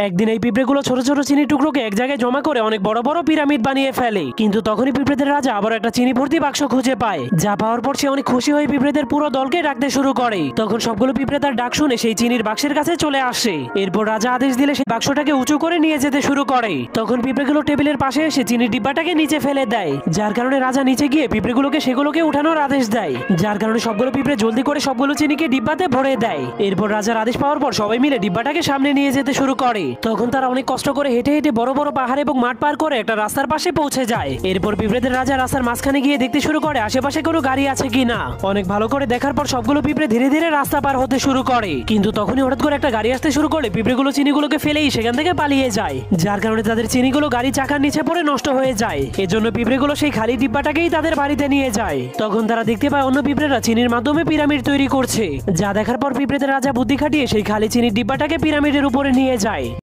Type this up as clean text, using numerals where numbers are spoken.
একদিন এই পিঁপড়েগুলো ছোট ছোট চিনি টুকরোকে এক জায়গায় জমা করে অনেক বড় বড় পিরামিড বানিয়ে ফেলে। কিন্তু তখনই পিঁপড়েদের রাজা আবার একটা চিনি ভর্তি বাক্স খুঁজে পায়, যা পাওয়ার পর সে অনেক খুশি হয়ে পিঁপড়েদের পুরো দলকে ডাকতে শুরু করে। তখন সবগুলো পিঁপড়ে তার ডাক শুনে সেই চিনির বাক্সের কাছে চলে আসে। এরপর রাজা আদেশ দিলে সেই বাক্সটাকে উঁচু করে নিয়ে যেতে শুরু করে। তখন পিঁপড়েগুলো টেবিলের পাশে এসে চিনির ডিব্বাটাকে নিচে ফেলে দেয়, যার কারণে রাজা নিচে গিয়ে পিঁপড়েগুলোকে সেগুলোকে উঠানোর আদেশ দেয়, যার কারণে সবগুলো পিঁপড়ে জলদি করে সবগুলো চিনিকে ডিব্বাতে ভরে দেয়। এরপর রাজার আদেশ পাওয়ার পর সবাই মিলে ডিব্বাটাকে সামনে নিয়ে যেতে শুরু করে। তখন তারা অনেক কষ্ট করে হেঁটে হেঁটে বড় বড় পাহাড় এবং মাঠ পার করে একটা রাস্তার পাশে পৌঁছে যায়। এরপর পিঁপড়েদের রাজা রাস্তার মাঝখানে গিয়ে দেখতে শুরু করে আশেপাশে কোনো গাড়ি আছে কিনা। অনেক ভালো করে দেখার পর সবগুলো পিঁপড়ে ধীরে ধীরে রাস্তা পার হতে শুরু করে। কিন্তু তখনই হঠাৎ করে একটা গাড়ি আসতে শুরু করে পিঁপড়েগুলো চিনিগুলোকে ফেলেই সেখান থেকে পালিয়ে যায়, যার কারণে তাদের চিনিগুলো গাড়ি চাকার নিচে পড়ে নষ্ট হয়ে যায়। এজন্য পিঁপড়েগুলো সেই খালি ডিব্বাটাকেই তাদের বাড়িতে নিয়ে যায়। তখন তারা দেখতে পায় অন্য পিঁপড়েরা চিনির মাধ্যমে পিরামিড তৈরি করছে, যা দেখার পর পিঁপড়েদের রাজা বুদ্ধি খাটিয়ে সেই খালি চিনির ডিব্বাটাকে পিরামিডের উপরে নিয়ে যায়।